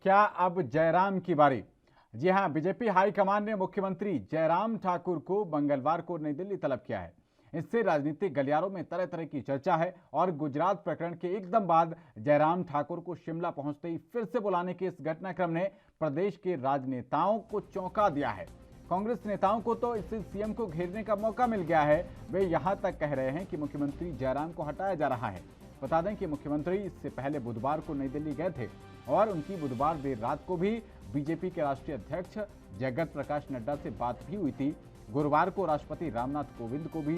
क्या अब जयराम की बारी? जी हां, बीजेपी हाईकमान ने मुख्यमंत्री जयराम ठाकुर को मंगलवार को नई दिल्ली तलब किया है। इससे राजनीतिक गलियारों में तरह तरह की चर्चा है और गुजरात प्रकरण के एकदम बाद जयराम ठाकुर को शिमला पहुंचते ही फिर से बुलाने के इस घटनाक्रम ने प्रदेश के राजनेताओं को चौंका दिया है। कांग्रेस नेताओं को तो इससे सीएम को घेरने का मौका मिल गया है। वे यहां तक कह रहे हैं कि मुख्यमंत्री जयराम को हटाया जा रहा है। बता दें कि मुख्यमंत्री इससे पहले बुधवार को नई दिल्ली गए थे और उनकी बुधवार देर रात को भी बीजेपी के राष्ट्रीय अध्यक्ष जगत प्रकाश नड्डा से बात भी हुई थी। गुरुवार को राष्ट्रपति रामनाथ कोविंद को भी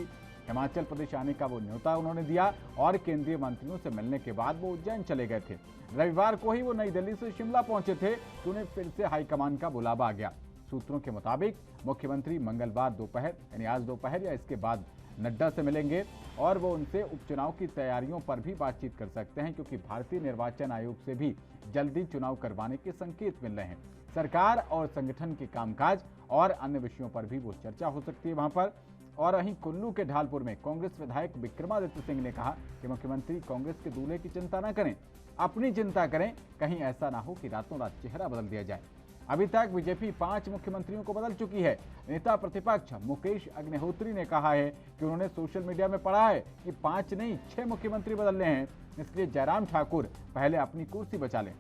हिमाचल प्रदेश आने का वो न्योता उन्होंने दिया और केंद्रीय मंत्रियों से मिलने के बाद वो उज्जैन चले गए थे। रविवार को ही वो नई दिल्ली से शिमला पहुंचे थे तो उन्हें फिर से हाईकमान का बुलावा आ गया। सूत्रों के मुताबिक मुख्यमंत्री मंगलवार दोपहर यानी आज दोपहर या इसके बाद नड्डा से मिलेंगे और वो उनसे उपचुनाव की तैयारियों पर भी बातचीत कर सकते हैं, क्योंकि भारतीय निर्वाचन आयोग से भी जल्दी चुनाव करवाने के संकेत मिल रहे हैं। सरकार और संगठन के कामकाज और अन्य विषयों पर भी वो चर्चा हो सकती है वहां पर। और वहीं कुल्लू के ढालपुर में कांग्रेस विधायक विक्रमादित्य सिंह ने कहा कि मुख्यमंत्री कांग्रेस के दूल्हे की चिंता न करें, अपनी चिंता करें, कहीं ऐसा ना हो कि रातों रात चेहरा बदल दिया जाए। अभी तक बीजेपी 5 मुख्यमंत्रियों को बदल चुकी है। नेता प्रतिपक्ष मुकेश अग्निहोत्री ने कहा है कि उन्होंने सोशल मीडिया में पढ़ा है कि 5 नहीं 6 मुख्यमंत्री बदलने हैं, इसलिए जयराम ठाकुर पहले अपनी कुर्सी बचा लें।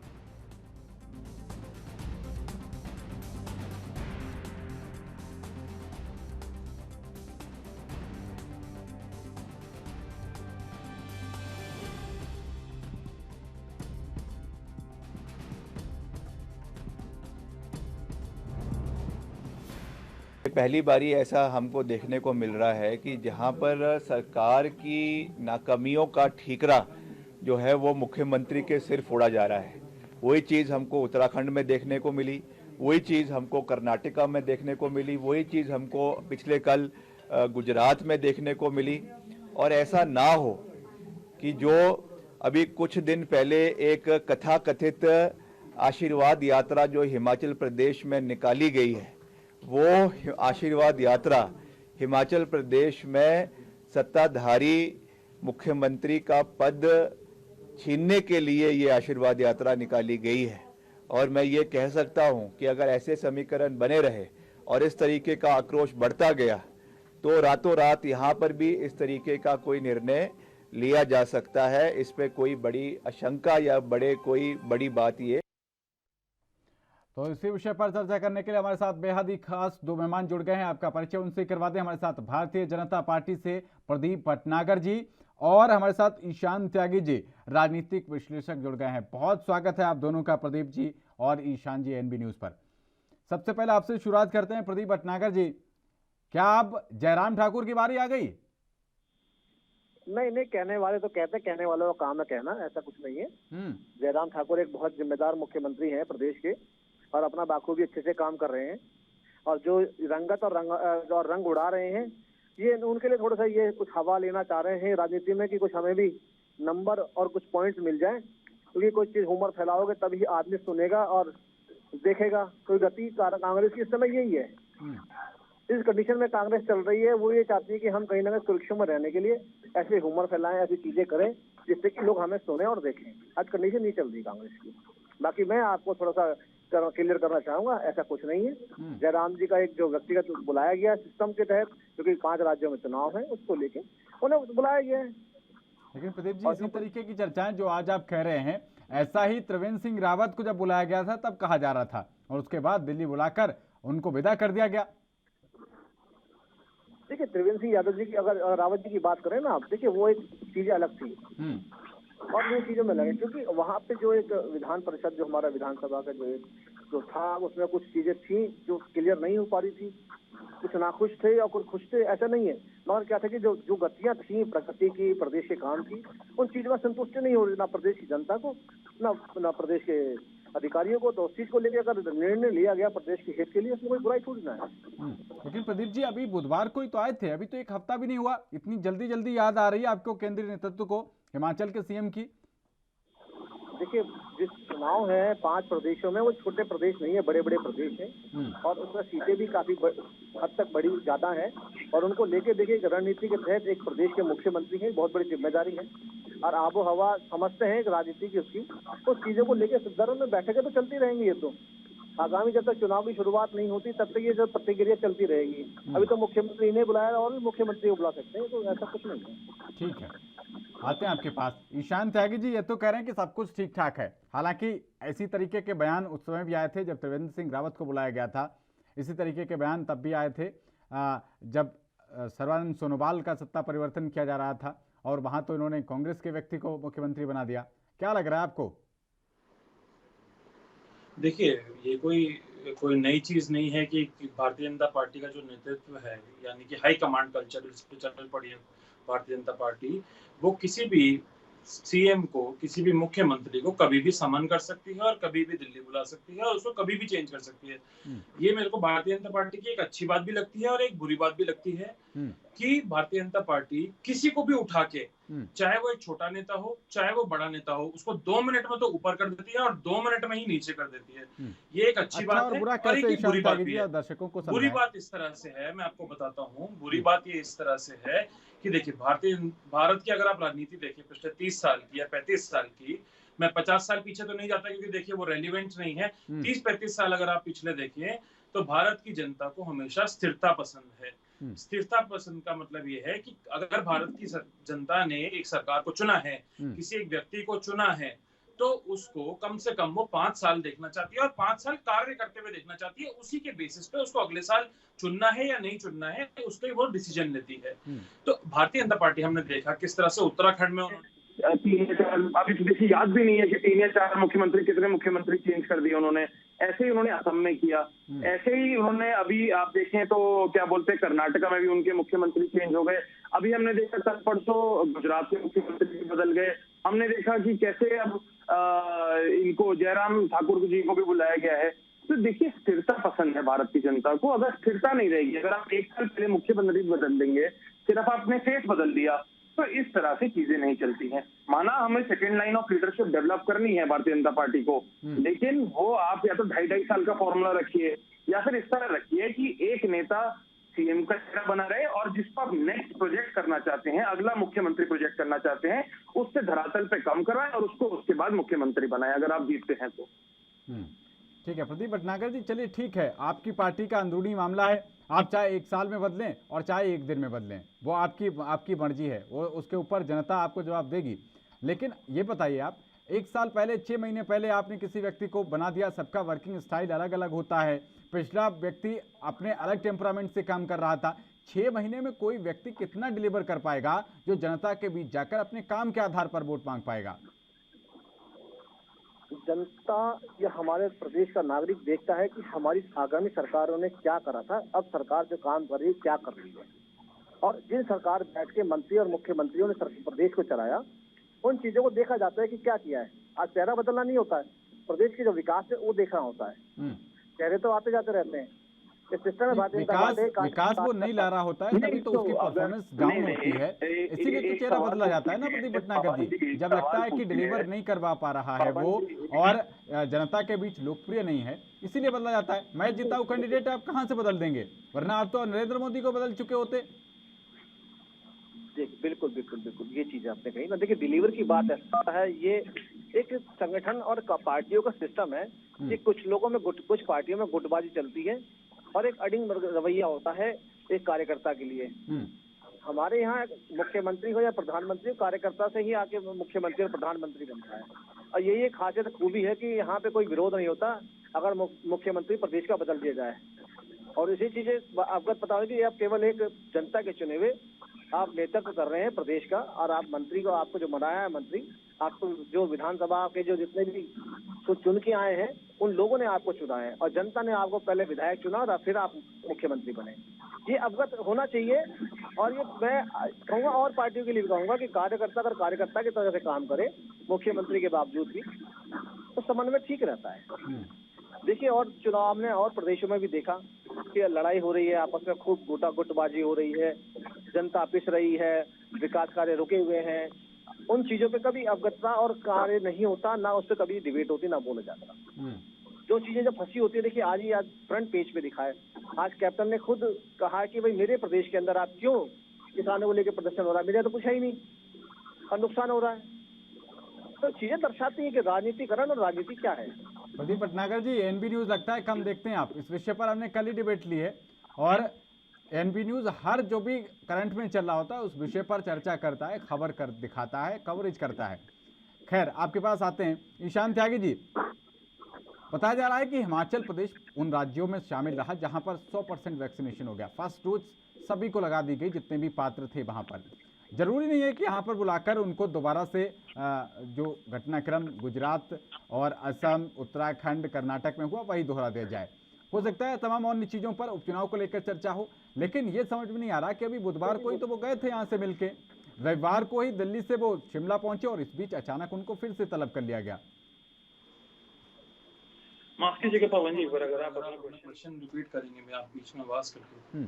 पहली बारी ऐसा हमको देखने को मिल रहा है कि जहां पर सरकार की नाकामियों का ठीकरा जो है वो मुख्यमंत्री के सिर फोड़ा जा रहा है। वही चीज़ हमको उत्तराखंड में देखने को मिली, वही चीज़ हमको कर्नाटका में देखने को मिली, वही चीज़ हमको पिछले कल गुजरात में देखने को मिली। और ऐसा ना हो कि जो अभी कुछ दिन पहले एक कथाकथित आशीर्वाद यात्रा जो हिमाचल प्रदेश में निकाली गई है, वो आशीर्वाद यात्रा हिमाचल प्रदेश में सत्ताधारी मुख्यमंत्री का पद छीनने के लिए ये आशीर्वाद यात्रा निकाली गई है। और मैं ये कह सकता हूं कि अगर ऐसे समीकरण बने रहे और इस तरीके का आक्रोश बढ़ता गया तो रातों रात यहाँ पर भी इस तरीके का कोई निर्णय लिया जा सकता है। इस पे कोई बड़ी आशंका या कोई बड़ी बात ये। तो इसी विषय पर चर्चा करने के लिए हमारे साथ बेहद ही खास 2 मेहमान जुड़ गए हैं। आपका परिचय उनसे करवा दें। हमारे साथ भारतीय जनता पार्टी से प्रदीप भटनागर जी और हमारे साथ ईशान त्यागी जी, राजनीतिक विश्लेषक जुड़ गए हैं। बहुत स्वागत है आप दोनों का, प्रदीप जी और ईशान जी, एनबी न्यूज पर। सबसे पहले आपसे शुरुआत करते हैं। प्रदीप भटनागर जी, क्या अब जयराम ठाकुर की बारी आ गई? नहीं, कहने वाले तो कहते, कहने वालों का काम है कहना, ऐसा कुछ नहीं है। जयराम ठाकुर एक बहुत जिम्मेदार मुख्यमंत्री हैं प्रदेश के और अपना बाखूबी अच्छे से काम कर रहे हैं। और जो रंगत और रंग उड़ा रहे हैं, ये उनके लिए थोड़ा सा ये कुछ हवा लेना चाह रहे हैं राजनीति में कि कुछ हमें भी नंबर और कुछ पॉइंट्स मिल जाए, क्योंकि कोई चीज हुमर फैलाओगे तभी आदमी सुनेगा और देखेगा। कोई गति कांग्रेस की इस समय यही है। इस कंडीशन में कांग्रेस चल रही है, वो ये चाहती है कि हम कहीं ना कहीं सुरक्षा में रहने के लिए ऐसे हुमर फैलाएं, ऐसी चीजें करें जिससे कि लोग हमें सुने और देखें। आज कंडीशन नहीं चल रही कांग्रेस की। बाकी मैं आपको थोड़ा सा क्लियर करना चाहूंगा, ऐसा कुछ नहीं है। जयराम जी का एक जो व्यक्तिगत बुलाया गया सिस्टम के तहत, क्योंकि 5 राज्यों में चुनाव है, उसको लेके उन्हें बुलाया गया है। लेकिन प्रदीप जी, इसी तरीके की चर्चाएं जो आज आप कह रहे हैं, ऐसा ही त्रिवेंद्र सिंह रावत को जब बुलाया गया था तब कहा जा रहा था और उसके बाद दिल्ली बुलाकर उनको विदा कर दिया गया। देखिए, त्रिवेंद्र सिंह यादव जी की अगर रावत जी की बात करें ना आप, देखिए वो एक चीजें अलग थी और वो चीजों में लगे, क्योंकि वहां पे जो एक विधान परिषद जो हमारा विधानसभा का जो था, उसमें कुछ चीजें थी जो क्लियर नहीं हो पा रही थी। कुछ नाखुश थे और कुछ खुश थे, ऐसा नहीं है। मगर क्या था कि जो गतियां थी प्रकृति की, प्रदेश के काम की, उन चीजों में संतुष्टि नहीं हो रही, ना प्रदेश की जनता को, ना प्रदेश के अधिकारियों को। तो उस चीज को लेकर अगर निर्णय लिया गया प्रदेश के हित के लिए, उसमें कोई बुराई थोड़ी ना है। लेकिन प्रदीप जी, अभी बुधवार को ही तो आए थे, अभी तो 1 हफ्ता भी नहीं हुआ, इतनी जल्दी याद आ रही है आपको केंद्रीय नेतृत्व को, हिमाचल के सीएम की? देखिए, जिस चुनाव है 5 प्रदेशों में, वो छोटे प्रदेश नहीं है, बड़े बड़े प्रदेश हैं और उसमें सीटें भी काफी हद तक बड़ी ज्यादा है। और उनको लेके देखिए, रणनीति के तहत एक प्रदेश के मुख्यमंत्री हैं, बहुत बड़ी जिम्मेदारी है। और आबो हवा समझते हैं एक राजनीति की उसकी, उस चीजों को लेकर सदनों में बैठकें तो चलती रहेंगी। ये तो आगामी जब तक चुनाव की शुरुआत नहीं होती तब तक ये जो प्रतिक्रिया चलती रहेगी। अभी तो मुख्यमंत्री ने बुलाया और भी मुख्यमंत्री को बुला सकते हैं, तो ऐसा कुछ नहीं है। ठीक है, आते हैं आपके पास। ईशान त्यागी जी ये तो कह रहे हैं कि सब कुछ ठीक ठाक है, हालांकि ऐसी तरीके के बयान उस समय भी आए थे जब त्रिवेंद्र सिंह रावत को बुलाया गया था। इसी तरीके के बयान तब भी आए थे जब सर्बानंद सोनोवाल का सत्ता परिवर्तन किया जा रहा था, और वहां तो इन्होंने कांग्रेस के व्यक्ति को मुख्यमंत्री बना दिया। क्या लग रहा है आपको? देखिए, ये कोई नई चीज नहीं है कि भारतीय जनता पार्टी का जो नेतृत्व है, यानी कि हाई कमांड कल्चर इस पे चल पड़ी है भारतीय जनता पार्टी, वो किसी भी सीएम को, किसी भी मुख्यमंत्री को कभी भी समन कर सकती है और कभी भी दिल्ली बुला सकती है और उसको कभी भी चेंज कर सकती है। ये मेरे को भारतीय जनता पार्टी की एक अच्छी बात भी लगती है और एक बुरी बात भी लगती है कि भारतीय जनता पार्टी किसी को भी उठा के, चाहे वो एक छोटा नेता हो चाहे वो बड़ा नेता हो, उसको 2 मिनट में तो ऊपर कर देती है और 2 मिनट में ही नीचे कर देती है। ये एक अच्छी बात है और एक बुरी बात भी है। दर्शकों को बुरी बात इस तरह से है, मैं आपको बताता हूँ, बुरी बात ये इस तरह से है कि देखिए, भारत की अगर आप राजनीति देखिए पिछले 30 साल की या 35 साल की, मैं 50 साल पीछे तो नहीं जाता क्योंकि देखिए वो रेलिवेंट नहीं है। 30-35 साल अगर आप पिछले देखिए तो भारत की जनता को हमेशा स्थिरता पसंद है। स्थिरता पसंद का मतलब ये है कि अगर भारत की जनता ने एक सरकार को चुना है, किसी एक व्यक्ति को चुना है, तो उसको कम से कम वो 5 साल देखना चाहती है और 5 साल कार्य करते हुए देखना चाहती है। उसी के बेसिस पे उसको अगले साल चुनना है या नहीं चुनना है, उसके वो डिसीजन लेती है। तो भारतीय जनता पार्टी हमने देखा किस तरह से उत्तराखंड में उन्होंने 3 या 4, अभी देखिए याद भी नहीं है कि 3 या 4 मुख्यमंत्री, कितने मुख्यमंत्री चेंज कर दिए उन्होंने। ऐसे ही उन्होंने असम में किया, ऐसे ही उन्होंने अभी आप देखें तो क्या बोलते हैं कर्नाटका में भी उनके मुख्यमंत्री चेंज हो गए। अभी हमने देखा कल परसों गुजरात के मुख्यमंत्री भी बदल गए। हमने देखा कि कैसे अब इनको जयराम ठाकुर जी को भी बुलाया गया है। तो देखिए, स्थिरता पसंद है भारत की जनता को। अगर स्थिरता नहीं रहेगी, अगर आप 1 साल पहले मुख्यमंत्री बदल देंगे, सिर्फ आपने फेस बदल दिया, तो इस तरह से चीजें नहीं चलती हैं। माना हमें second line of leadership develop करनी है भारतीय जनता पार्टी को, लेकिन वो आप या तो 2.5 साल का फॉर्मूला रखिए या फिर इस तरह रखिए कि एक नेता सीएम का चेहरा बना रहे और जिसको आप नेक्स्ट प्रोजेक्ट करना चाहते हैं, अगला मुख्यमंत्री प्रोजेक्ट करना चाहते हैं, उससे धरातल पे कम करवाएं और उसको उसके बाद मुख्यमंत्री बनाएं, अगर आप जीतते हैं तो। ठीक है प्रदीप भटनागर जी, चलिए ठीक है, आपकी पार्टी का अंदरूनी मामला है, आप चाहे 1 साल में बदलें और चाहे 1 दिन में बदलें, वो आपकी मर्जी है, वो उसके ऊपर जनता आपको जवाब देगी। लेकिन ये बताइए आप, 1 साल पहले 6 महीने पहले आपने किसी व्यक्ति को बना दिया, सबका वर्किंग स्टाइल अलग अलग होता है, पिछला व्यक्ति अपने अलग टेम्परामेंट से काम कर रहा था। 6 महीने में कोई व्यक्ति कितना डिलीवर कर पाएगा जो जनता के बीच जाकर अपने काम के आधार पर वोट मांग पाएगा? जनता या हमारे प्रदेश का नागरिक देखता है कि हमारी आगामी सरकारों ने क्या करा था, अब सरकार जो काम कर रही है क्या कर रही है, और जिन सरकार बैठ के मंत्री और मुख्यमंत्रियों ने प्रदेश को चलाया, उन चीजों को देखा जाता है कि क्या किया है। आज चेहरा बदलना नहीं होता है, प्रदेश के जो विकास है वो देखना होता है। चेहरे तो आते जाते रहते हैं। विकास वो नहीं ला रहा होता है, तभी तो उसकी परफॉर्मेंस डाउन होती है, इसीलिए तो चेहरा बदला जाता है ना प्रदीप भटनागर जी। जब लगता है कि डिलीवर नहीं करवा पा रहा है वो और जनता के बीच लोकप्रिय नहीं है, इसीलिए बदला जाता है। मैं जिताऊ कैंडिडेट आप कहाँ से बदल देंगे, वरना आप तो नरेंद्र मोदी को बदल चुके होते। बिल्कुल बिल्कुल बिल्कुल, ये चीज आपने कही ना। देखिए, डिलीवर की बात ऐसा है, ये एक संगठन और पार्टियों का सिस्टम है कि कुछ लोगों में कुछ पार्टियों में गुटबाजी चलती है और एक अडिंग रवैया होता है एक कार्यकर्ता के लिए। हमारे यहाँ मुख्यमंत्री हो या प्रधानमंत्री हो, कार्यकर्ता से ही आके मुख्यमंत्री और प्रधानमंत्री बनता है। और यही एक खासियत खूबी है कि यहाँ पे कोई विरोध नहीं होता अगर मुख्यमंत्री प्रदेश का बदल दिया जाए। और इसी चीजें अवगत पता होगी, आप केवल एक जनता के चुने हुए आप नेतृत्व कर रहे हैं प्रदेश का, और आप मंत्री को, आपको जो बनाया है मंत्री, आपको जो विधानसभा के जो जितने भी चुन के आए हैं उन लोगों ने आपको चुना है, और जनता ने आपको पहले विधायक चुना और फिर आप मुख्यमंत्री बने। ये अवगत होना चाहिए। और ये मैं कहूँगा और पार्टियों के लिए भी कहूँगा कि कार्यकर्ता अगर कार्यकर्ता की तरह से काम करे मुख्यमंत्री के बावजूद भी, तो समन्वय ठीक रहता है। देखिए, और चुनाव में और प्रदेशों में भी देखा कि लड़ाई हो रही है, आपस में खूब गुटबाजी हो रही है, जनता पिस रही है, विकास कार्य रुके हुए हैं, उन चीजों पे कभी अवगतता और कार्य नहीं होता, ना उस पर कभी डिबेट होती, ना बोला जाता। जो चीजें जब फंसी होती है, देखिए आज फ्रंट पेज पे दिखा है, आज कैप्टन ने खुद कहा कि भाई मेरे प्रदेश के अंदर आप क्यों किसानों को लेकर प्रदर्शन हो रहा है, मेरे तो पूछा ही नहीं। का नुकसान हो रहा है। तो चीजें दर्शाती हैं कि राजनीतिकरण और राजनीति क्या है। प्रदीप भटनागर जी, एनबी न्यूज लगता है कम देखते हैं आप। इस विषय पर हमने कल ही डिबेट ली है और एनबी न्यूज हर जो भी करंट में चल रहा होता है उस विषय पर चर्चा करता है, खबर कर दिखाता है, कवरेज करता है। खैर, आपके पास आते हैं ईशान त्यागी जी। बताया जा रहा है कि हिमाचल प्रदेश उन राज्यों में शामिल रहा जहां पर 100% वैक्सीनेशन हो गया। फर्स्ट डोज सभी को लगा दी गई जितने भी पात्र थे वहां पर। जरूरी नहीं है कि यहाँ पर बुलाकर उनको दोबारा से जो घटनाक्रम गुजरात और असम, उत्तराखंड, कर्नाटक में हुआ वही दोहरा दिया जाए। हो सकता है तमाम अन्य चीज़ों पर उपचुनाव को लेकर चर्चा हो, लेकिन ये समझ में नहीं आ रहा कि अभी बुधवार को ही तो वो गए थे यहाँ से मिलके, रविवार को ही दिल्ली से वो शिमला पहुंचे और इस बीच अचानक उनको फिर से तलब कर लिया गया। माफ कीजिएगा पवन जी, अगर आप अपना क्वेश्चन रिपीट करेंगे, मैं आप बीच में आवाज करके।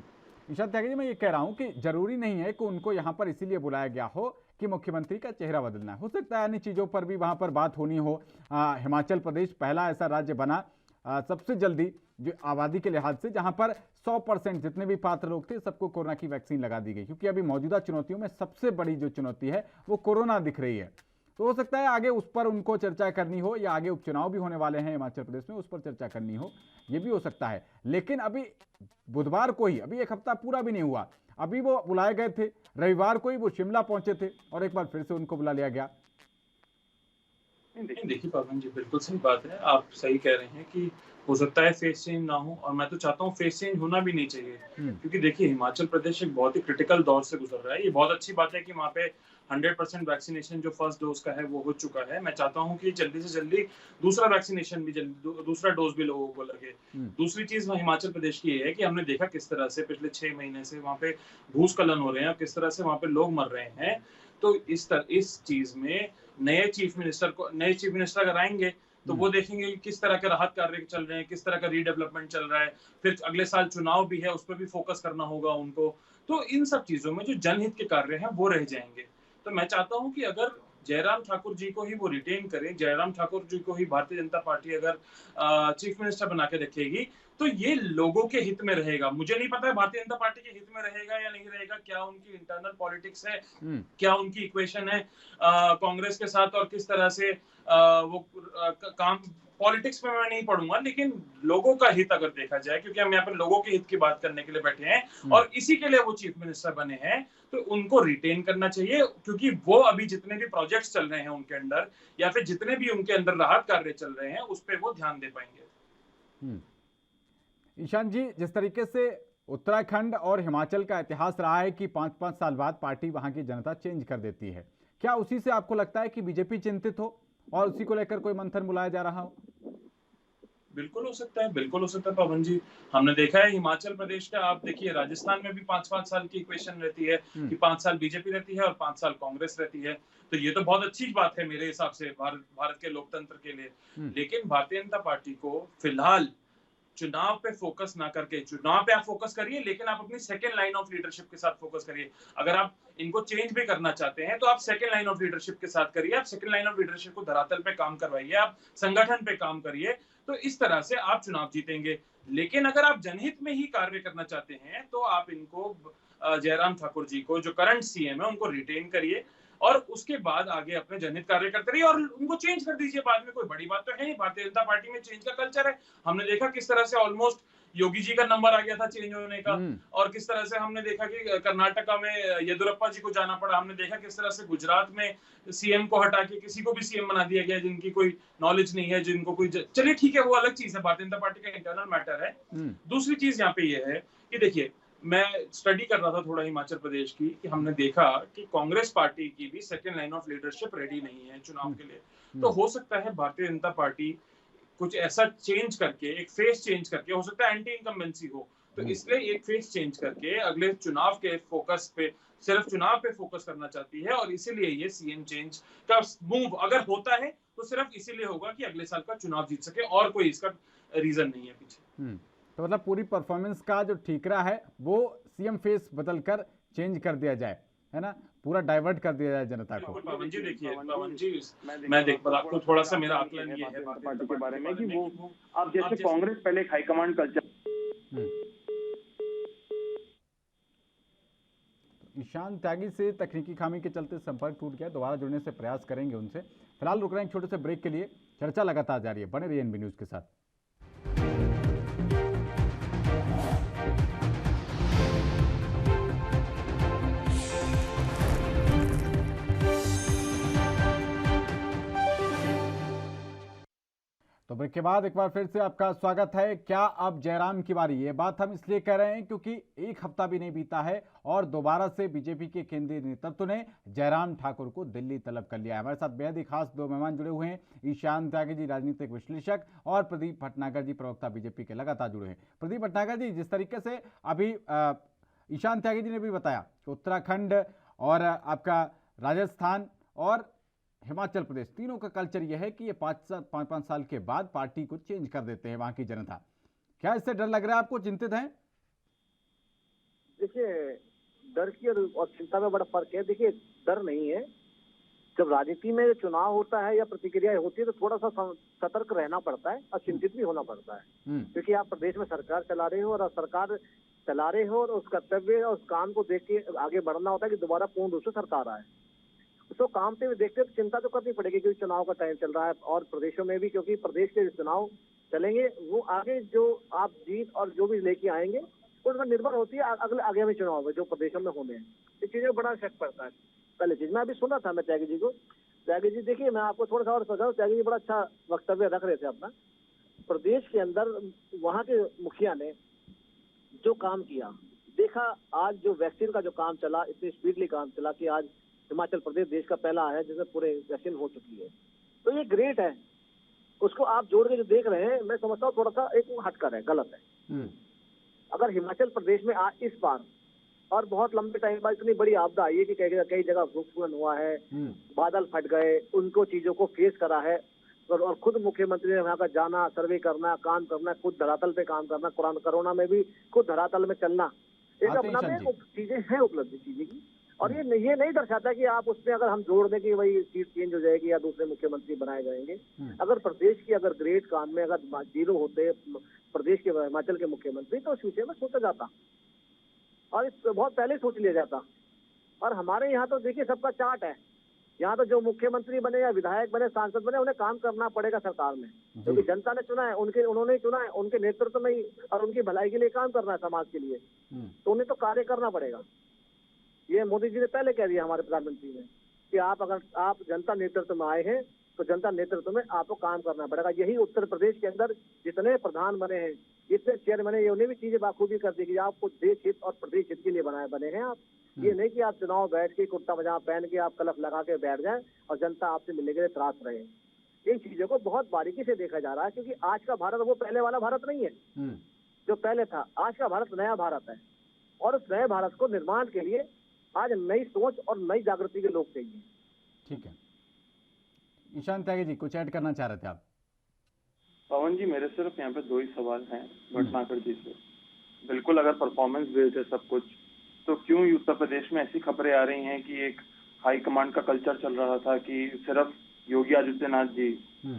ईशान त्यागी जी, मैं ये कह रहा हूँ कि जरूरी नहीं है कि उनको यहाँ पर इसीलिए बुलाया गया हो कि मुख्यमंत्री का चेहरा बदलना है। हो सकता है अन्य चीज़ों पर भी वहाँ पर बात होनी हो। हिमाचल प्रदेश पहला ऐसा राज्य बना सबसे जल्दी जो आबादी के लिहाज से जहाँ पर 100% जितने भी पात्र लोग थे सबको कोरोना की वैक्सीन लगा दी गई, क्योंकि अभी मौजूदा चुनौतियों में सबसे बड़ी जो चुनौती है वो कोरोना दिख रही है। तो हो सकता है आगे उस पर उनको चर्चा करनी हो, या आगे उपचुनाव भी होने वाले हैं हिमाचल प्रदेश में, उस पर चर्चा करनी हो, ये भी हो सकता है। लेकिन अभी बुधवार को ही, अभी एक हफ्ता पूरा भी नहीं हुआ, अभी वो बुलाए गए थे, रविवार को ही वो शिमला पहुंचे थे और एक बार फिर से उनको बुला लिया गया। देखिए पवन जी, बिल्कुल सही बात है, आप सही कह रहे हैं कि हो सकता है फेस चेंज ना हो, और मैं तो चाहता हूँ फेस चेंज होना भी नहीं चाहिए, क्योंकि देखिए हिमाचल प्रदेश एक बहुत ही क्रिटिकल दौर से गुजर रहा है। ये बहुत अच्छी बात है कि वहाँ पे 100% वैक्सीनेशन जो फर्स्ट डोज का है वो हो चुका है। मैं चाहता हूँ कि जल्दी से जल्दी दूसरा वैक्सीनेशन भी दूसरा डोज भी लोगों को लगे। दूसरी चीज हिमाचल प्रदेश की ये है कि हमने देखा किस तरह से पिछले 6 महीने से वहाँ पे भूस्खलन हो रहे हैं और किस तरह से वहाँ पे लोग मर रहे हैं। तो इस चीज में नए चीफ मिनिस्टर अगर आएंगे तो वो देखेंगे किस तरह के राहत कार्य चल रहे हैं, किस तरह का रीडेवलपमेंट चल रहा है। फिर अगले साल चुनाव भी है, उस पर भी फोकस करना होगा उनको। तो इन सब चीजों में जो जनहित के कार्य हैं वो रह जाएंगे। तो मैं चाहता हूं कि अगर जयराम ठाकुर जी को ही वो रिटेन करें, जयराम ठाकुर जी को ही भारतीय जनता पार्टी अगर चीफ मिनिस्टर बना के रखेगी तो ये लोगों के हित में रहेगा। मुझे नहीं पता है भारतीय जनता पार्टी के हित में रहेगा या नहीं रहेगा, क्या उनकी इंटरनल पॉलिटिक्स है, क्या उनकी इक्वेशन है कांग्रेस के साथ, और किस तरह से वो काम, पॉलिटिक्स में मैं नहीं पढ़ूंगा, लेकिन लोगों का हित अगर देखा जाए, क्योंकि हम यहाँ पर लोगों के हित की बात करने के लिए बैठे हैं और इसी के लिए वो चीफ मिनिस्टर बने हैं, तो उनको रिटेन करना चाहिए, क्योंकि वो अभी जितने भी प्रोजेक्ट्स चल रहे हैं उनके अंदर, या फिर जितने भी उनके अंदर राहत कार्य चल रहे हैं, उस पर वो ध्यान दे पाएंगे। ईशान जी, जिस तरीके से उत्तराखंड और हिमाचल का इतिहास रहा है कि 5-5 साल बाद पार्टी वहां की जनता चेंज कर देती है, क्या उसी से आपको लगता है कि बीजेपी चिंतित हो और उसी को लेकर कोई मंथन बुलाया जा रहा हो? बिल्कुल हो सकता है, बिल्कुल हो सकता है पवन जी। हमने देखा है हिमाचल प्रदेश का, आप देखिए राजस्थान में भी 5-5 साल की इक्वेशन रहती है कि 5 साल बीजेपी रहती है और 5 साल कांग्रेस रहती है। तो ये तो बहुत अच्छी बात है मेरे हिसाब से भारत के लोकतंत्र के लिए। लेकिन भारतीय जनता पार्टी को फिलहाल चुनाव पे फोकस ना करके, चुनाव पे आप फोकस करिए, लेकिन आप अपनी सेकेंड लाइन ऑफ लीडरशिप के साथ फोकस करिए। अगर आप इनको चेंज भी करना चाहते हैं तो आप सेकेंड लाइन ऑफ लीडरशिप के साथ करिए, आप सेकेंड लाइन ऑफ लीडरशिप को धरातल पे काम करवाइए, आप संगठन पे काम करिए, तो इस तरह से आप चुनाव जीतेंगे। लेकिन अगर आप जनहित में ही कार्य करना चाहते हैं तो आप इनको जयराम ठाकुर जी को, जो करंट सीएम है, उनको रिटेन करिए और उसके बाद आगे अपने जनहित कार्य करते रहिए और उनको चेंज कर दीजिए बाद में। कोई बड़ी बात तो है नहीं, भारतीय जनता पार्टी में चेंज का कल्चर है। हमने देखा किस तरह से ऑलमोस्ट योगी जी का नंबर आ गया था चेंज होने का, और किस तरह से हमने देखा कि कर्नाटका में येदियुरप्पा जी को जाना पड़ा। हमने देखा किस तरह से गुजरात में सीएम को हटा के किसी को भी सीएम बना दिया गया जिनकी कोई नॉलेज नहीं है, जिनको कोई, चलिए ठीक है, वो अलग चीज है, भारतीय जनता पार्टी का इंटरनल मैटर है। दूसरी चीज यहाँ पे ये है कि देखिए, मैं स्टडी कर रहा था थोड़ा हिमाचल प्रदेश की, कि हमने देखा कि कांग्रेस पार्टी की भी second line of leadership ready नहीं है चुनाव के लिए। तो हो सकता है भारतीय जनता पार्टी कुछ ऐसा चेंज करके, एक फेस चेंज करके, हो सकता है एंटी इनकम्बेंसी हो, तो इसलिए एक फेस चेंज करके अगले चुनाव के फोकस पे, सिर्फ चुनाव पे फोकस करना चाहती है। और इसीलिए ये सीएम चेंज का मूव अगर होता है तो सिर्फ इसीलिए होगा कि अगले साल का चुनाव जीत सके, और कोई इसका रीजन नहीं है पीछे। तो मतलब पूरी परफॉर्मेंस का जो ठीकरा है वो सीएम फेस बदलकर चेंज कर दिया जाए, है ना, पूरा डाइवर्ट कर दिया जाए जनता को। पवन जी देखिए, पवन जी मैं आपको थोड़ा सा मेरा आकलन ये है पार्टी के बारे में कि वो आप जैसे कांग्रेस पहले हाईकमांड कल्चर। ईशान त्यागी से तकनीकी खामी के चलते संपर्क टूट गया, दोबारा जुड़ने से प्रयास करेंगे उनसे। फिलहाल रुक रहे हैं एक छोटे से ब्रेक के लिए, चर्चा लगातार जारी है, बने रहिए एनबी न्यूज के साथ। तो ब्रेक के बाद एक बार फिर से आपका स्वागत है। क्या अब जयराम की बारी? ये बात हम इसलिए कह रहे हैं क्योंकि एक हफ्ता भी नहीं बीता है और दोबारा से बीजेपी के केंद्रीय नेतृत्व ने जयराम ठाकुर को दिल्ली तलब कर लिया है। हमारे साथ बेहद ही खास दो मेहमान जुड़े हुए हैं, ईशान त्यागी जी राजनीतिक विश्लेषक और प्रदीप भटनागर जी प्रवक्ता बीजेपी के लगातार जुड़े हैं। प्रदीप भटनागर जी, जिस तरीके से अभी ईशान त्यागी जी ने भी बताया कि उत्तराखंड और आपका राजस्थान और हिमाचल प्रदेश तीनों का कल्चर यह है कि ये पाँच साल के बाद पार्टी को चेंज कर देते हैं वहां की जनता। क्या इससे डर लग रहा है आपको, चिंतित हैं? देखिए, डर की और चिंता में बड़ा फर्क है। देखिए, डर नहीं है। जब राजनीति में चुनाव होता है या प्रतिक्रिया होती है तो थोड़ा सा सतर्क रहना पड़ता है और चिंतित भी होना पड़ता है, क्योंकि आप प्रदेश में सरकार चला रहे हो और सरकार चला रहे हो और उस कर्तव्य और उस काम को देख के आगे बढ़ना होता है कि दोबारा पूर्ण रूप से सरकार आए। तो काम पे देखते तो चिंता तो करनी पड़ेगी, क्योंकि चुनाव का टाइम चल रहा है और प्रदेशों में भी, क्योंकि प्रदेश के चुनाव चलेंगे वो आगे जो आप जीत और जो भी लेके आएंगे उस पर निर्भर होती है अगले आगामी चुनाव में जो प्रदेशों में होने हैं। इस चीज में बड़ा इफेक्ट पड़ता है। पहले चीज मैं अभी सुना था मैं त्यागी जी को। त्यागी जी, देखिए मैं आपको थोड़ा सा और समझाऊं, त्यागी जी बड़ा अच्छा वक्तव्य रख रहे थे अपना। प्रदेश के अंदर वहाँ के मुखिया ने जो काम किया, देखा आज जो वैक्सीन का जो काम चला, इतनी स्पीडली काम चला कि आज हिमाचल प्रदेश देश का पहला है जिसमें पूरे वैक्सीन हो चुकी है। तो ये ग्रेट है। उसको आप जोड़ के जो देख रहे हैं, मैं समझता हूँ थोड़ा सा एक हटकर है, गलत है। अगर हिमाचल प्रदेश में इस बार और बहुत लंबे टाइम बाद इतनी बड़ी आपदा आई है कि कई जगह भूस्खलन हुआ है, बादल फट गए, उनको चीजों को फेस करा है और खुद मुख्यमंत्री ने वहाँ का जाना, सर्वे करना, काम करना, खुद धरातल पे काम करना, कोरोना में भी खुद धरातल में चलना, एक अपना में चीजें हैं, उपलब्धि चीजें की। और ये नहीं दर्शाता कि आप उसमें अगर हम जोड़ दें कि वही सीट चेंज हो जाएगी या दूसरे मुख्यमंत्री बनाए जाएंगे। अगर प्रदेश की अगर ग्रेट काम में अगर जीरो होते प्रदेश के हिमाचल के मुख्यमंत्री तो उस विषय में सोचा जाता और इस बहुत पहले सोच लिया जाता। और हमारे यहाँ तो देखिए सबका चार्ट है। यहाँ तो जो मुख्यमंत्री बने या विधायक बने, सांसद बने, उन्हें काम करना पड़ेगा सरकार में, क्योंकि जनता ने चुना है, उन्होंने चुना है, उनके नेतृत्व में ही और उनकी भलाई के लिए काम करना है समाज के लिए, तो उन्हें तो कार्य करना पड़ेगा। ये मोदी जी ने पहले कह दिया हमारे प्रधानमंत्री ने कि अगर आप जनता नेतृत्व में आए हैं तो जनता नेतृत्व में आपको काम करना पड़ेगा। यही उत्तर प्रदेश के अंदर जितने प्रधान बने हैं, जितने चेयर बने, ये उन्हें भी चीजें बाखूबी कर दी कि आपको देश हित और प्रदेश हित के लिए बने हैं आप। ये नहीं कि आप चुनाव बैठ के कुर्ता पजामा पहन के आप कलफ लगा के बैठ जाए और जनता आपसे मिलने के लिए त्रास रहे। इन चीजों को बहुत बारीकी से देखा जा रहा है, क्योंकि आज का भारत वो पहले वाला भारत नहीं है जो पहले था। आज का भारत नया भारत है और उस नए भारत को निर्माण के लिए आज नई सोच और नई जागृति के लोग चाहिए। ठीक है, ईशान त्यागी जी कुछ ऐड करना चाह रहे थे आप? पवन जी, मेरे सिर्फ यहाँ पे दो ही सवाल हैं भटनागर जी से। बिल्कुल, अगर परफॉर्मेंस बेस्ड है सब कुछ, तो क्यों उत्तर प्रदेश में ऐसी खबरें आ रही हैं कि एक हाई कमांड का कल्चर चल रहा था कि सिर्फ योगी आदित्यनाथ जी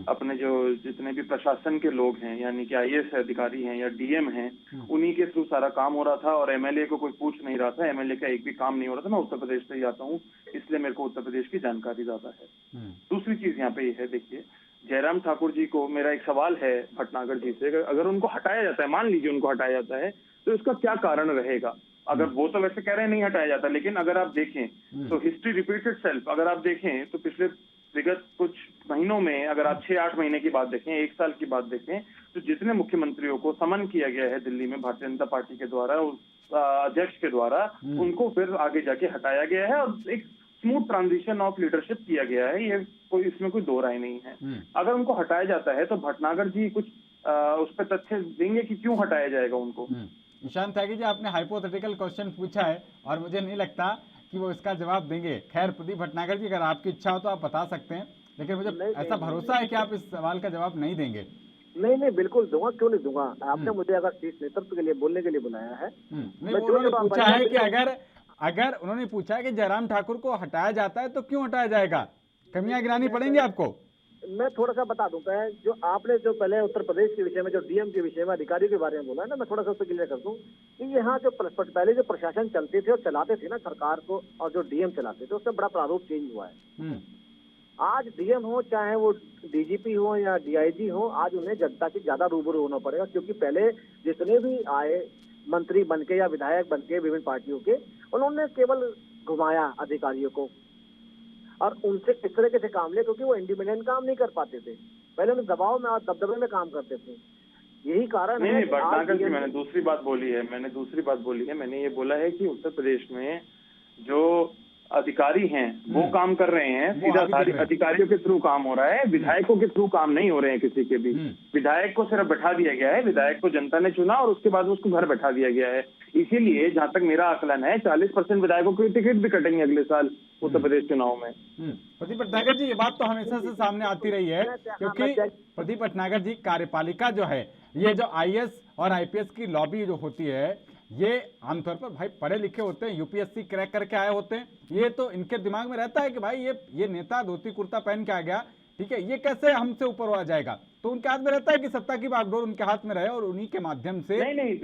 अपने जो जितने भी प्रशासन के लोग हैं, यानी कि आईएएस अधिकारी हैं या डीएम हैं, उन्हीं के थ्रू सारा काम हो रहा था और एमएलए को कोई पूछ नहीं रहा था। एमएलए का एक भी काम नहीं हो रहा था। मैं उत्तर प्रदेश से ही आता हूँ, इसलिए मेरे को उत्तर प्रदेश की जानकारी ज्यादा है। दूसरी चीज यहाँ पे ये है, देखिए जयराम ठाकुर जी को मेरा एक सवाल है भटनागर जी से, अगर उनको हटाया जाता है, मान लीजिए उनको हटाया जाता है, तो इसका क्या कारण रहेगा? अगर वो तो वैसे कह रहे हैं नहीं हटाया जाता, लेकिन अगर आप देखें तो हिस्ट्री रिपीट्स इटसेल्फ। अगर आप देखें तो पिछले विगत कुछ महीनों में, अगर आप 6-8 महीने की बात देखें, 1 साल की बात देखें, तो जितने मुख्यमंत्रियों को समन किया गया है दिल्ली में भारतीय जनता पार्टी के द्वारा, अध्यक्ष के द्वारा, उनको फिर आगे जाके हटाया गया है और एक स्मूथ ट्रांजिशन ऑफ लीडरशिप किया गया है। ये कोई इसमें कोई दो राय नहीं है। अगर उनको हटाया जाता है तो भटनागर जी कुछ उस पर तथ्य देंगे कि क्यों हटाया जाएगा उनको? ईशान त्यागी जी, आपने हाइपोथेटिकल क्वेश्चन पूछा है और मुझे नहीं लगता कि वो इसका जवाब देंगे। खैर प्रदीप भटनागर जी, अगर आपकी इच्छा हो तो आप बता सकते हैं, लेकिन मुझे ऐसा भरोसा है कि आप इस सवाल का जवाब नहीं देंगे। नहीं, बिल्कुल दूंगा, क्यों नहीं दूंगा। आपने मुझे अगर शीर्ष नेतृत्व के लिए बोलने के लिए बुलाया है। नहीं, उन्होंने पूछा है कि अगर उन्होंने पूछा है कि जयराम ठाकुर को हटाया जाता है तो क्यों हटाया जाएगा, कमियां गिनानी पड़ेंगी आपको? मैं थोड़ा सा बता दूं, जो आपने जो पहले उत्तर प्रदेश के विषय में, जो डीएम के विषय में, अधिकारियों के बारे में बोला है ना, मैं थोड़ा सा उसको क्लियर कर दूं कि यहाँ जो पहले जो प्रशासन चलते थे और चलाते थे ना सरकार को, और जो डीएम चलाते थे, उससे बड़ा प्रारूप चेंज हुआ है। आज डीएम हो, चाहे वो डीजीपी हो या डीआईजी हो, आज उन्हें जनता से ज्यादा रूबरू होना पड़ेगा, क्योंकि पहले जितने भी आए मंत्री बनके या विधायक बनके विभिन्न पार्टियों के, उन्होंने केवल घुमाया अधिकारियों को और उनसे किस तरीके से काम लिया, क्योंकि वो इंडिपेंडेंट काम नहीं कर पाते थे। पहले उन्हें दबाव में और दबदबे में काम करते थे। यही कारण है। भटनागर जी, मैंने दूसरी बात बोली है, मैंने ये बोला है कि उत्तर प्रदेश में जो अधिकारी हैं वो काम कर रहे हैं, सीधा अधिकारियों के थ्रू काम हो रहा है, विधायकों के थ्रू काम नहीं हो रहे हैं किसी के भी। विधायक को सिर्फ बैठा दिया गया है, विधायक को जनता ने चुना और उसके बाद उसको घर बैठा दिया गया है। इसीलिए जहां तक मेरा आकलन है 40% विधायकों के टिकट भी कटेंगे अगले साल उत्तर प्रदेश चुनाव में। प्रदीप भटनागर जी, ये बात तो हमेशा से सामने आती रही है, क्योंकि प्रदीप भटनागर जी, कार्यपालिका जो है, ये जो आईएएस और आईपीएस की लॉबी जो होती है, ये आमतौर पर भाई पढ़े लिखे होते हैं, यूपीएससी क्रैक करके आए होते हैं। ये तो इनके दिमाग में रहता है कि भाई ये नेता धोती कुर्ता पहन के आ गया, ठीक है, ये कैसे हमसे ऊपर आ जाएगा। तो उनके हाथ में रहता है कि सत्ता की बागडोर उनके हाथ में रहे और उन्हीं के माध्यम से कानून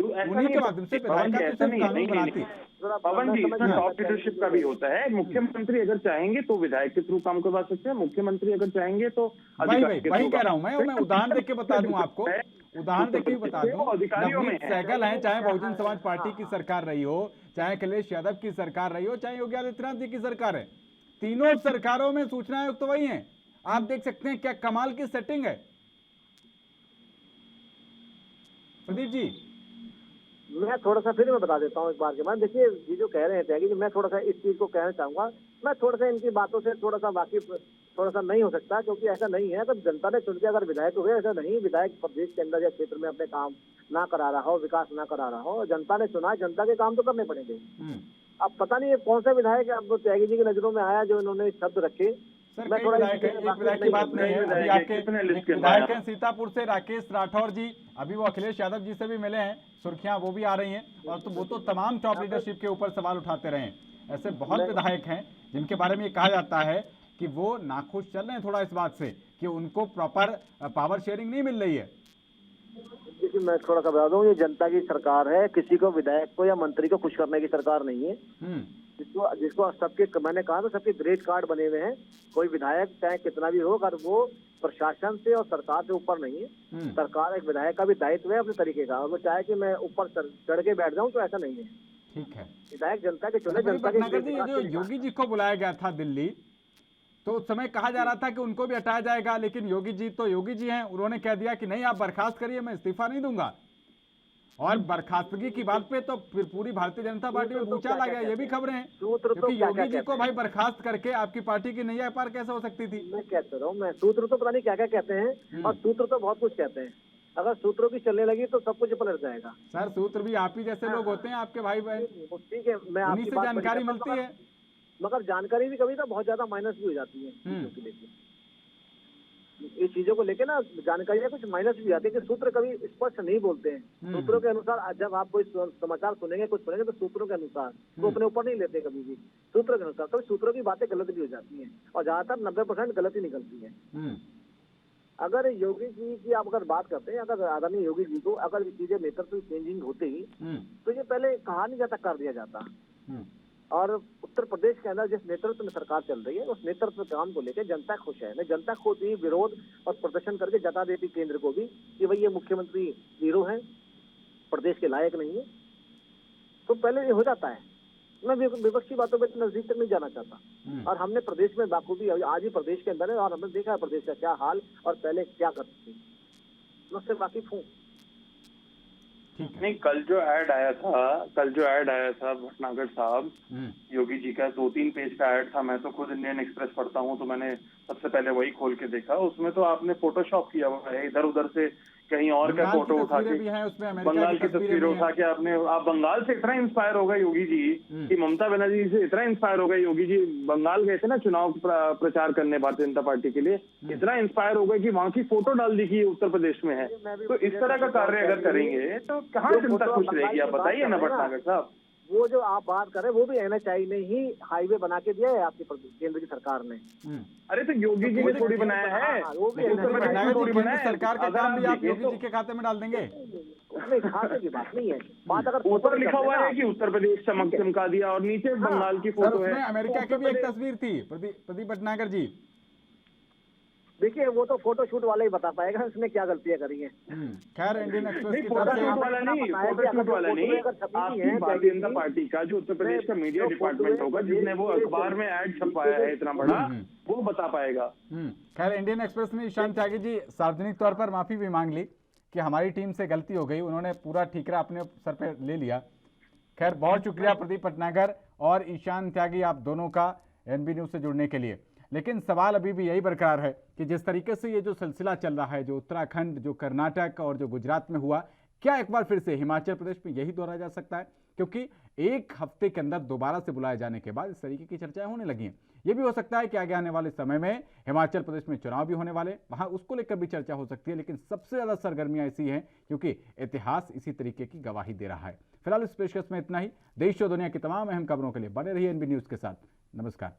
बनाती है। पवन जी, इसमें टॉप लीडरशिप का भी होता है। मुख्यमंत्री अगर चाहेंगे तो विधायक के थ्रू काम करवा सकते हैं, मुख्यमंत्री अगर चाहेंगे तो वही कह रहा हूँ मैं उदाहरण देके बता दूं आपको, उदाहरण देके बता दूं, नवनीत सहगल है, चाहे बहुजन समाज पार्टी की सरकार रही हो, चाहे अखिलेश यादव की सरकार रही हो, चाहे योगी आदित्यनाथ जी की सरकार है, तीनों सरकारों में सूचना आयुक्त तो वही है। आप देख सकते हैं क्या कमाल की सेटिंग है। प्रदीप जी, मैं थोड़ा सा फिर मैं बता देता हूँ इस बार के बाद। देखिए, ये जो कह रहे हैं त्यागी जी, मैं थोड़ा सा इस चीज को कहना चाहूंगा, मैं थोड़ा सा इनकी बातों से थोड़ा सा वाकिफ थोड़ा सा नहीं हो सकता, क्योंकि ऐसा नहीं है। अगर जनता ने चुन के अगर विधायक हुए, ऐसा नहीं विधायक प्रदेश के अंदर या क्षेत्र में अपने काम ना करा रहा हो, विकास ना करा रहा हो, जनता ने चुना है, जनता के काम तो करने पड़ेंगे। अब पता नहीं कौन सा विधायक अब त्यागी जी की नजरों में आया जो इन्होंने शब्द रखे। मैं थोड़ा विधायक की बात नहीं है, अभी आपके विधायक हैं सीतापुर से राकेश राठौर जी, अभी वो अखिलेश यादव जी से भी मिले हैं, सुर्खियां वो भी आ रही हैं, और तो वो तो तमाम टॉप लीडरशिप के ऊपर सवाल उठाते रहे हैं। ऐसे बहुत विधायक हैं जिनके बारे में ये कहा जाता है कि वो नाखुश चल रहे हैं थोड़ा इस बात से कि उनको प्रॉपर पावर शेयरिंग नहीं मिल रही है। देखिए, मैं थोड़ा सा बता दूं, ये जनता की सरकार है, किसी को विधायक को या मंत्री को खुश करने की सरकार नहीं है। जिसको सबके, मैंने कहा तो सबके ग्रेड कार्ड बने हुए हैं। कोई विधायक चाहे कितना भी हो, अगर वो प्रशासन से और सरकार से ऊपर नहीं है। सरकार, एक विधायक का भी दायित्व है अपने तरीके का, और वो चाहे कि मैं ऊपर चढ़ के बैठ जाऊं तो ऐसा नहीं है। ठीक है, विधायक जनता के चुने, जनता के। जो योगी जी को बुलाया गया था दिल्ली, तो उस समय कहा जा रहा था कि उनको भी हटाया जाएगा, लेकिन योगी जी हैं, उन्होंने कह दिया कि नहीं, आप बर्खास्त करिए, मैं इस्तीफा नहीं दूंगा। और बर्खास्तगी की बात पे तो फिर पूरी भारतीय जनता पार्टी में भूचाल आ गया, ये भी खबरें हैं, क्योंकि योगी जी को भाई बर्खास्त करके आपकी पार्टी की नैया पार कैसे हो सकती थी। मैं कहता रहा हूँ, मैं सूत्र तो पता नहीं क्या क्या कहते हैं, और सूत्र तो बहुत कुछ कहते हैं। अगर सूत्रों की चलने लगी तो सब कुछ पलट जाएगा। सर, सूत्र भी आप ही जैसे लोग होते हैं, आपके भाई बहन, ठीक है, मैं उन्हीं से जानकारी मिलती है, मगर जानकारी भी कभी ना बहुत ज्यादा माइनस भी हो जाती है। इस चीजों को लेके ना जानकारियां कुछ माइनस भी आती है कि सूत्र कभी स्पष्ट नहीं बोलते हैं। सूत्रों के अनुसार जब आप कोई समाचार सुनेंगे, कुछ सुनेंगे, तो सूत्रों के अनुसार वो अपने ऊपर नहीं लेते कभी भी। सूत्रों के अनुसार कभी सूत्रों की बातें गलत भी हो जाती हैं, और ज्यादातर 90% गलत ही निकलती है। अगर योगी जी की आप अगर बात करते हैं, अगर आदरणीय योगी जी को अगर चीजें नेतृत्व चेंजिंग होते ही तो ये पहले कहा नहीं जाता, कर दिया जाता। और उत्तर प्रदेश के अंदर जिस नेतृत्व में सरकार चल रही है, उस नेतृत्व काम को लेकर जनता खुश है। नहीं, जनता खुद ही विरोध और प्रदर्शन करके जता देती केंद्र को भी कि भाई ये मुख्यमंत्री हीरो है, प्रदेश के लायक नहीं है, तो पहले ये हो जाता है। मैं विपक्षी बातों में नजदीक तक नहीं जाना चाहता। और हमने प्रदेश में बाखूबी आज ही प्रदेश के अंदर है, और हमने देखा है प्रदेश का क्या हाल और पहले क्या करती थी, मैं उससे वाकिफ हूँ। नहीं, कल जो ऐड आया था भटनागर साहब, योगी जी का 2-3 पेज का ऐड था। मैं तो खुद इंडियन एक्सप्रेस पढ़ता हूँ, तो मैंने सबसे पहले वही खोल के देखा। उसमें तो आपने फोटोशॉप किया हुआ है, इधर उधर से कहीं और का फोटो उठा के, बंगाल की तस्वीरें उठा के आप बंगाल से इतना इंस्पायर हो गए योगी जी कि ममता बनर्जी से इतना इंस्पायर हो गए योगी जी। बंगाल गए थे ना चुनाव प्रचार करने भारतीय जनता पार्टी के लिए, इतना इंस्पायर हो गए कि वहां की फोटो डाल दी कि उत्तर प्रदेश में है। तो इस तरह का कार्य अगर करेंगे तो कहाँ जनता खुश रहेगी, आप बताइए ना भटनागर साहब। वो जो आप बात कर रहे हैं वो भी NHAI ने ही हाईवे बना के दिया है आपकी केंद्र की सरकार ने। अरे तो योगी जी ने थोड़ी बनाया है, वो भी केंद्र सरकार का काम भी आप योगी जी के खाते में डाल देंगे? नहीं, खाते की बात नहीं है, बात अगर ऊपर लिखा हुआ है कि उत्तर प्रदेश चमका दिया और नीचे बंगाल की फोटो है। अमेरिका की भी एक तस्वीर थी प्रदीप भटनागर जी। देखिए वो तो फोटो शूट वाला ही बता पाएगा इसने क्या गलतियां करी हैं। खैर इंडियन एक्सप्रेस की तरफ फोटो से शूट वाला नहीं, आपकी भारतीय जनता पार्टी का जो उत्तर प्रदेश का मीडिया डिपार्टमेंट होगा जिसने वो अखबार में ऐड छपवाया है इतना बड़ा, वो बता पाएगा। खैर इंडियन एक्सप्रेस ने ईशान त्यागी जी सार्वजनिक तौर पर माफी भी मांग ली कि हमारी टीम से गलती हो गई, उन्होंने पूरा ठीकरा अपने सर पे ले लिया। खैर बहुत शुक्रिया प्रदीप भटनागर और ईशान त्यागी आप दोनों का NB न्यूज से जुड़ने के लिए। लेकिन सवाल अभी भी यही बरकरार है कि जिस तरीके से ये जो सिलसिला चल रहा है, जो उत्तराखंड, जो कर्नाटक और जो गुजरात में हुआ, क्या एक बार फिर से हिमाचल प्रदेश में यही दोहराया जा सकता है? क्योंकि एक हफ्ते के अंदर दोबारा से बुलाए जाने के बाद इस तरीके की चर्चाएं होने लगी हैं। ये भी हो सकता है कि आगे आने वाले समय में हिमाचल प्रदेश में चुनाव भी होने वाले, वहां उसको लेकर भी चर्चा हो सकती है। लेकिन सबसे ज्यादा सरगर्मियां ऐसी हैं क्योंकि इतिहास इसी तरीके की गवाही दे रहा है। फिलहाल इस पेशकश में इतना ही। देश और दुनिया की तमाम अहम खबरों के लिए बने रहिए NB न्यूज के साथ। नमस्कार।